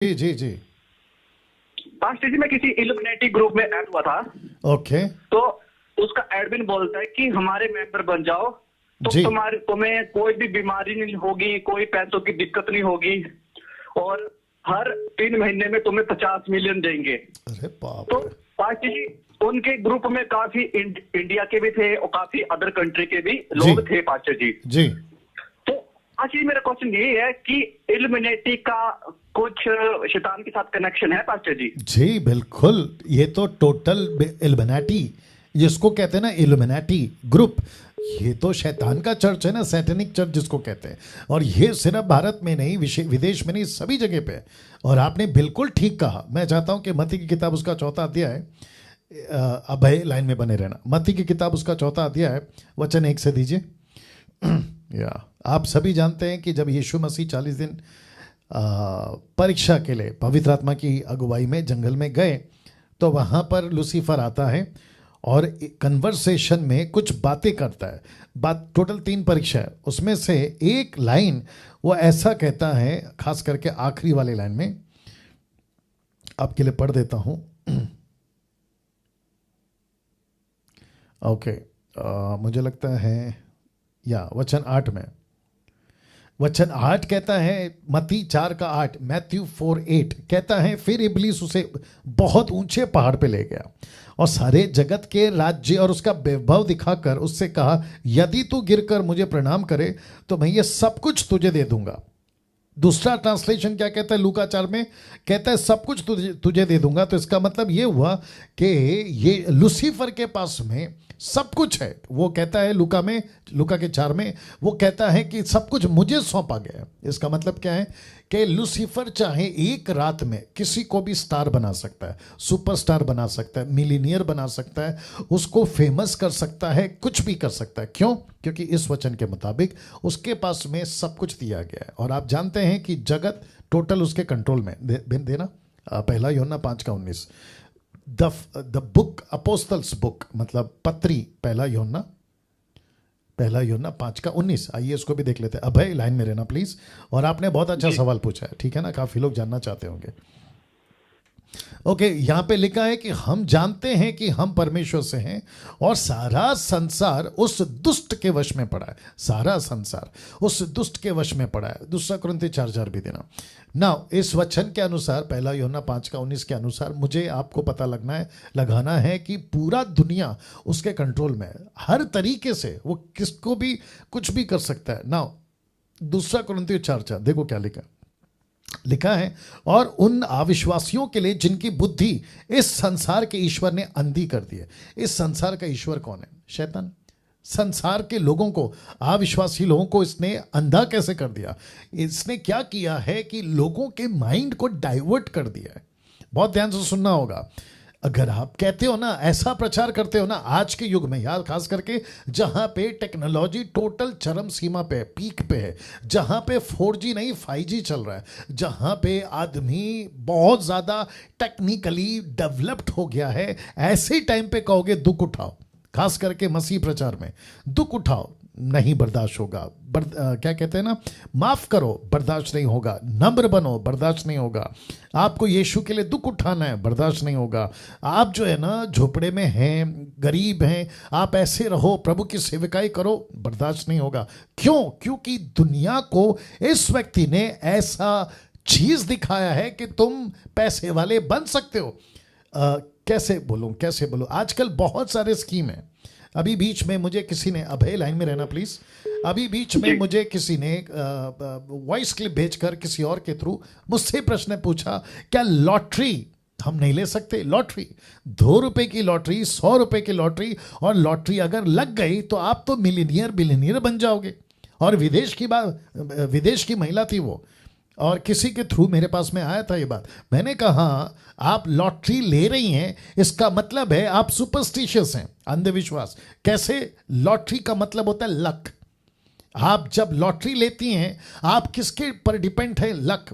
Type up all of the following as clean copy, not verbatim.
जी जी जी। Past जी मैं किसी Illuminati group में ऐड हुआ था। ओके। तो उसका एडमिन बोलता है कि हमारे मेंबर बन जाओ, तो जी। तुम्हें कोई भी बीमारी नहीं होगी, कोई पैसों की दिक्कत नहीं होगी, और हर 3 महीने में तुम्हें 50 मिलियन देंगे। अरे बाप तो रे। पास्ट जी उनके ग्रुप में काफी इंडिया के भी थे और काफी अदर कंट्री के भी जी लोग थे पास्ट जी। जी। तो आज ये मेरा क्वेश्चन ये है कि इल्यूमिनेटी का कुछ शैतान के साथ कनेक्शन है पास्टर जी? जी बिल्कुल, ये तो टोटल इल्यूमिनाटी, जिसको कहते हैं ना इल्यूमिनाटी ग्रुप, ये तो शैतान का चर्च है ना, सैटेनिक चर्च जिसको कहते हैं। और ये सिर्फ भारत में नहीं, विदेश में नहीं, सभी जगह पे है। और आपने बिल्कुल ठीक कहा। मैं चाहता हूं कि मत्ती की किताब उसका 4था अध्याय है, अभय लाइन में बने रहना। मत्ती की किताब उसका 4था अध्याय है, वचन 1 से दीजिए। या आप सभी जानते हैं कि जब यीशु मसीह 40 दिन परीक्षा के लिए पवित्र आत्मा की अगुवाई में जंगल में गए, तो वहाँ पर लूसीफर आता है और कन्वर्सेशन में कुछ बातें करता है। बात टोटल 3 परीक्षा है, उसमें से एक लाइन वो ऐसा कहता है, खास करके आखिरी वाले लाइन में, आपके लिए पढ़ देता हूँ। ओके, मुझे लगता है या वचन 8 में, वचन 8 कहता है, मत्ती 4 का 8, मैथ्यू 4:8 कहता है, फिर इब्लीस उसे बहुत ऊंचे पहाड़ पे ले गया और सारे जगत के राज्य और उसका वैभव दिखाकर उससे कहा, यदि तू गिरकर मुझे प्रणाम करे तो मैं ये सब कुछ तुझे दे दूंगा। दूसरा ट्रांसलेशन क्या कहता है, लूका 4 में कहता है सब कुछ तुझे दे दूंगा। तो इसका मतलब ये हुआ कि ये लूसीफर के पास में सब कुछ है। वो कहता है लूका के 4 में वो कहता है कि सब कुछ मुझे सौंपा गया है। इसका मतलब क्या है कि लूसीफर चाहे एक रात में किसी को भी स्टार बना सकता है, सुपरस्टार बना सकता है, मिलीनियर बना सकता है, उसको फेमस कर सकता है, कुछ भी कर सकता है। क्यों? क्योंकि इस वचन के मुताबिक उसके पास में सब कुछ दिया गया है। और आप जानते हैं कि जगत टोटल उसके कंट्रोल में। देना पहला यूहन्ना 5:19, द बुक अपोस्टल्स बुक, मतलब पत्री, पहला यूहन्ना 5:19। आइए इसको भी देख लेते हैं। अभय लाइन में रहना प्लीज। और आपने बहुत अच्छा सवाल पूछा है, ठीक है ना, काफी लोग जानना चाहते होंगे। ओके, यहां पे लिखा है कि हम जानते हैं कि हम परमेश्वर से हैं और सारा संसार उस दुष्ट के वश में पड़ा है। सारा संसार उस दुष्ट के वश में पड़ा है। दूसरा कुरिन्थी 4:4 भी देना ना। इस वचन के अनुसार, पहला यूहन्ना 5:19 के अनुसार, मुझे आपको पता लगाना है कि पूरा दुनिया उसके कंट्रोल में है। हर तरीके से वो किसको भी कुछ भी कर सकता है ना। दूसरा कुरिन्थी 4:4 देखो क्या लिखा है, और उन अविश्वासियों के लिए जिनकी बुद्धि इस संसार के ईश्वर ने अंधी कर दी है। इस संसार का ईश्वर कौन है? शैतान। संसार के लोगों को, अविश्वासी लोगों को इसने अंधा कैसे कर दिया? इसने क्या किया है कि लोगों के माइंड को डाइवर्ट कर दिया है। बहुत ध्यान से सुनना होगा। अगर आप कहते हो ना, ऐसा प्रचार करते हो ना आज के युग में, यार खास करके जहां पे टेक्नोलॉजी टोटल चरम सीमा पे है, पीक पे है, जहां पे 4G नहीं 5G चल रहा है, जहां पे आदमी बहुत ज़्यादा टेक्निकली डेवलप्ड हो गया है, ऐसे टाइम पे कहोगे दुख उठाओ, खास करके मसीह प्रचार में दुख उठाओ, नहीं बर्दाश्त होगा। क्या कहते हैं ना, माफ करो, बर्दाश्त नहीं होगा। नम्र बनो, बर्दाश्त नहीं होगा। आपको यीशु के लिए दुख उठाना है, बर्दाश्त नहीं होगा। आप जो है ना झोपड़े में हैं, गरीब हैं, आप ऐसे रहो, प्रभु की सेवकाई करो, बर्दाश्त नहीं होगा। क्यों? क्योंकि दुनिया को इस व्यक्ति ने ऐसा चीज दिखाया है कि तुम पैसे वाले बन सकते हो। कैसे बोलूं, आजकल बहुत सारे स्कीम है। अभी बीच में मुझे किसी ने, अभय लाइन में रहना प्लीज, अभी बीच में मुझे किसी ने वॉइस क्लिप भेजकर किसी और के थ्रू मुझसे प्रश्न पूछा, क्या लॉटरी हम नहीं ले सकते? लॉटरी, 2 रुपए की लॉटरी, 100 रुपए की लॉटरी, और लॉटरी अगर लग गई तो आप तो मिलीनियर बिलीनियर बन जाओगे। और विदेश की महिला थी वो, और किसी के थ्रू मेरे पास में आया था ये बात। मैंने कहा आप लॉटरी ले रही हैं, इसका मतलब है आप सुपरस्टिशियस हैं, अंधविश्वास। कैसे? लॉटरी का मतलब होता है लक। आप जब लॉटरी लेती हैं, आप किसके पर डिपेंड है? लक।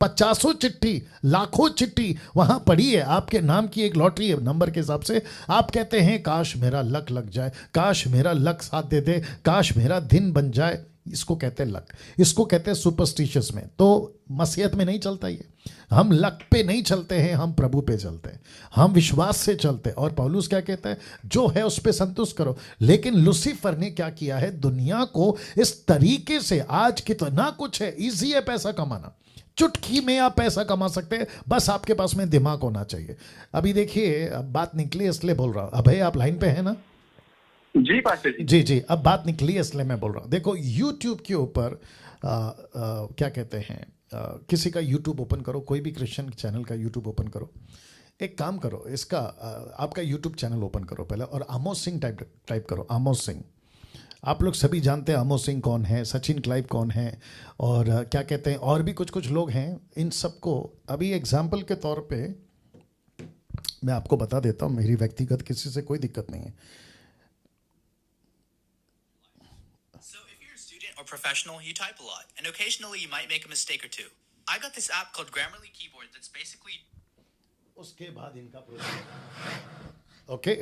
50 चिट्ठी, लाखों चिट्ठी वहां पड़ी है, आपके नाम की एक लॉटरी है नंबर के हिसाब से। आप कहते हैं काश मेरा लक लग जाए, काश मेरा लक साथ दे दे, काश मेरा दिन बन जाए। इसको कहते हैं लक, इसको कहते हैं सुपरस्टिशियस में। तो मसीहत में नहीं चलता ये, हम लक पे नहीं चलते हैं, हम प्रभु पे चलते हैं, हम विश्वास से चलते हैं। और पौलुस क्या कहता है, जो है उस पे संतुष्ट करो। लेकिन लूसीफर ने क्या किया है, दुनिया को इस तरीके से, आज कितना कुछ है, इजी है पैसा कमाना, चुटकी में आप पैसा कमा सकते हैं, बस आपके पास में दिमाग होना चाहिए। अभी देखिए, अब बात निकली इसलिए बोल रहा हूं। अभय आप लाइन पे है ना? जी पास्टर जी। जी जी, अब बात निकली इसलिए मैं बोल रहा हूँ। देखो यूट्यूब के ऊपर क्या कहते हैं, किसी का यूट्यूब ओपन करो, कोई भी क्रिश्चियन चैनल का यूट्यूब ओपन करो। एक काम करो, इसका आपका यूट्यूब चैनल ओपन करो पहले, और आमोस सिंह टाइप करो, आमोस सिंह। आप लोग सभी जानते हैं आमोस सिंह कौन है, सचिन क्लाइव कौन है, और क्या कहते हैं, और भी कुछ कुछ लोग हैं। इन सबको अभी एग्जाम्पल के तौर पे मैं आपको बता देता हूँ, मेरी व्यक्तिगत किसी से कोई दिक्कत नहीं है। Or professional, you type a lot, and occasionally you might make a mistake or two. I got this app called Grammarly Keyboard that's basically. उसके बाद इनका प्रोजेक्ट, ओके,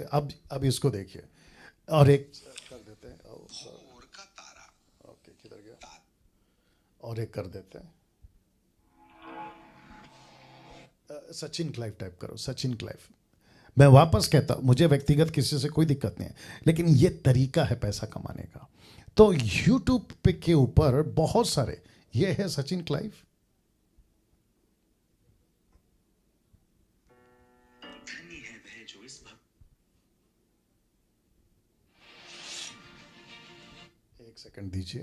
अब इसको देखिए, और एक कर देते हैं, भोर का तारा। ओके, किधर गया, और एक कर देते हैं, सचिन क्लाइव टाइप करो, सचिन क्लाइव। मैं वापस कहता हूं, मुझे व्यक्तिगत किसी से कोई दिक्कत नहीं है, लेकिन ये तरीका है पैसा कमाने का। तो यूट्यूब पे के ऊपर बहुत सारे, ये है सचिन क्लाइव, धन्य है वह जो इस एक सेकंड दीजिए।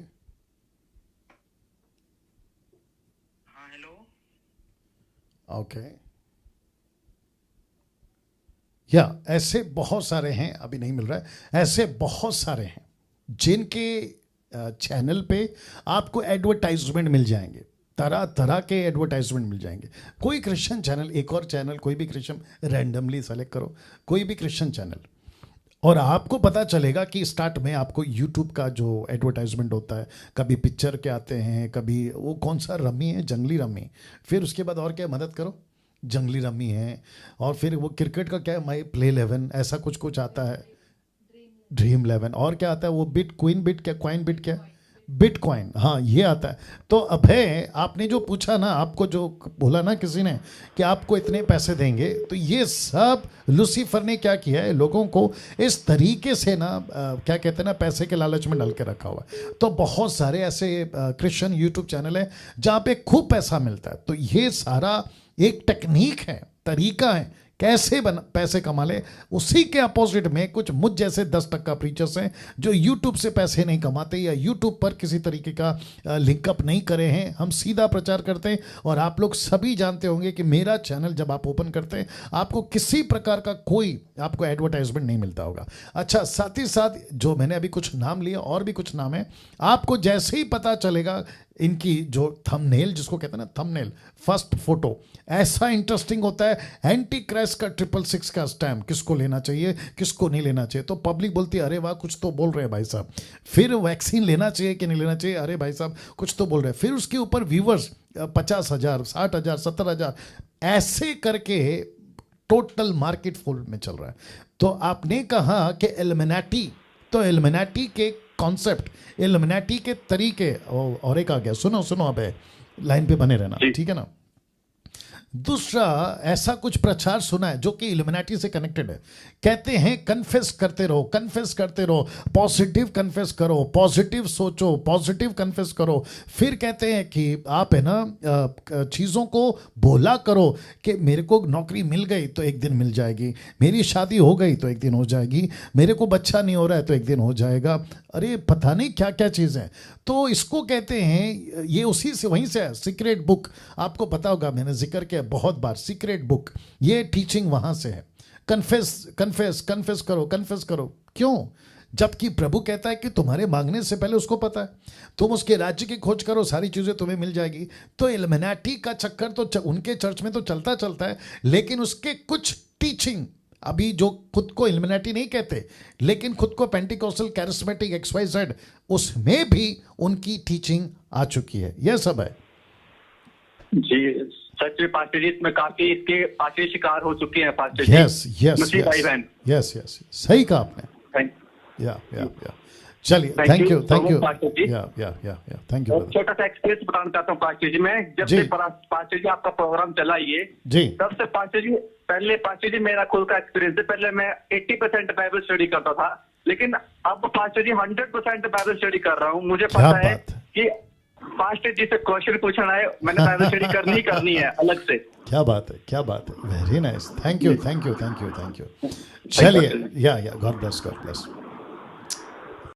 हाँ हेलो। ओके, या ऐसे बहुत सारे हैं, अभी नहीं मिल रहा है, ऐसे बहुत सारे हैं जिनके चैनल पे आपको एडवर्टाइजमेंट मिल जाएंगे, तरह तरह के एडवर्टाइजमेंट मिल जाएंगे। कोई क्रिश्चियन चैनल, एक और चैनल, कोई भी क्रिश्चियन, रैंडमली सेलेक्ट करो कोई भी क्रिश्चियन चैनल, और आपको पता चलेगा कि स्टार्ट में आपको यूट्यूब का जो एडवर्टाइजमेंट होता है, कभी पिक्चर के आते हैं, कभी वो कौन सा रमी है, जंगली रमी, फिर उसके बाद और क्या, मदद करो, जंगली रमी है, और फिर वो क्रिकेट का क्या है, माई प्ले 11, ऐसा कुछ कुछ आता है, ड्रीम 11, और क्या आता है वो, बिट क्वीन, बिट क्या, क्वाइन बिट क्या, बिटकॉइन, हाँ ये आता है। तो अभय, आपने जो पूछा ना, आपको जो बोला ना किसी ने कि आपको इतने पैसे देंगे, तो ये सब लूसीफर ने क्या किया है, लोगों को इस तरीके से ना क्या कहते हैं ना, पैसे के लालच में डाल के रखा हुआ है। तो बहुत सारे ऐसे क्रिश्चियन यूट्यूब चैनल है जहाँ पे खूब पैसा मिलता है। तो ये सारा एक टेक्निक है, तरीका है कैसे पैसे कमा ले। उसी के अपोजिट में कुछ मुझ जैसे 10% प्रीचर्स हैं जो यूट्यूब से पैसे नहीं कमाते, या यूट्यूब पर किसी तरीके का लिंकअप नहीं करे हैं। हम सीधा प्रचार करते हैं, और आप लोग सभी जानते होंगे कि मेरा चैनल जब आप ओपन करते हैं, आपको किसी प्रकार का कोई आपको एडवर्टाइजमेंट नहीं मिलता होगा। अच्छा, साथ ही साथ जो मैंने अभी कुछ नाम लिए, और भी कुछ नाम है, आपको जैसे ही पता चलेगा इनकी जो थंबनेल, जिसको कहते हैं ना थंबनेल, फर्स्ट फोटो, ऐसा इंटरेस्टिंग होता है। एंटी क्राइस्ट का 666 का स्टैम्प, किसको लेना चाहिए किसको नहीं लेना चाहिए। तो पब्लिक बोलती है अरे वाह कुछ तो बोल रहे हैं भाई साहब। फिर वैक्सीन लेना चाहिए कि नहीं लेना चाहिए, अरे भाई साहब कुछ तो बोल रहे हैं। फिर उसके ऊपर व्यूवर्स 50,000, 60,000, 70,000, ऐसे करके टोटल मार्केट फुल में चल रहा है। तो आपने कहा कि इल्यूमिनाटी, तो इल्यूमिनाटी के कॉन्सेप्ट, इल्यूमिनाटी के तरीके, और एक आ गया, सुनो सुनो, अब लाइन पे बने रहना, ठीक है ना। दूसरा ऐसा कुछ प्रचार सुना है जो कि इल्यूमिनाटी से कनेक्टेड है। कहते हैं कन्फेस करते रहो, कन्फेस करते रहो, पॉजिटिव कन्फेस करो, पॉजिटिव सोचो, पॉजिटिव कन्फेस करो। फिर कहते हैं कि आप है ना चीज़ों को बोला करो कि मेरे को नौकरी मिल गई तो एक दिन मिल जाएगी, मेरी शादी हो गई तो एक दिन हो जाएगी, मेरे को बच्चा नहीं हो रहा है तो एक दिन हो जाएगा। अरे पता नहीं क्या क्या चीज़ें। तो इसको कहते हैं, ये उसी से वहीं से है, सीक्रेट बुक, आपको पता होगा, मैंने जिक्र किया बहुत बार, सीक्रेट बुक, ये टीचिंग वहां से है। कन्फेस कन्फेस कन्फेस करो, कन्फेस करो। क्यों? जबकि प्रभु कहता है कि तुम्हारे मांगने से पहले उसको पता है, तुम उसके राज्य की खोज करो, सारी चीज़ें तुम्हें मिल जाएगी। तो इल्यूमिनाटी का चक्कर तो उनके चर्च में तो चलता चलता है, लेकिन उसके कुछ टीचिंग, अभी जो खुद को इल्यूमिनाटी नहीं कहते लेकिन खुद को पेंटिकोस्टल कैरिस्मेटिक XYZ, उसमें भी उनकी टीचिंग आ चुकी है। यह सब है जी। सच में पास्टर जी, इसमें काफी इसके आखिरी शिकार हो चुके हैं पास्टर जी। यस यस मसीह भाई बहन। यस यस, सही कहा आपने। थैंक या चलिए, Thank thank you you, so thank much, you, pastor ji. या थैंक यू एक ब्रदर छोटा सा एक्सपीरियंस बताना चाहता हूँ पास्टर जी। मैं जब जी। से पास्टर जी आपका प्रोग्राम चला ये, जी तब से पास्टर जी, पहले पास्टर जी मेरा खुद का एक्सपीरियंस है, पहले मैं 80% बाइबल स्टडी करता था, लेकिन अब पास्टर जी 100% बाइबल स्टडी कर रहा हूँ। मुझे क्या पता है बात है। कि पास्टर जी से क्वेश्चन पूछना है, मैंने बाइबल स्टडी करनी है अलग से। क्या बात है, क्या बात है, very nice, thank you, thank you, thank you, thank you. चलिए, या गॉड ब्लेस, गॉड ब्लेस।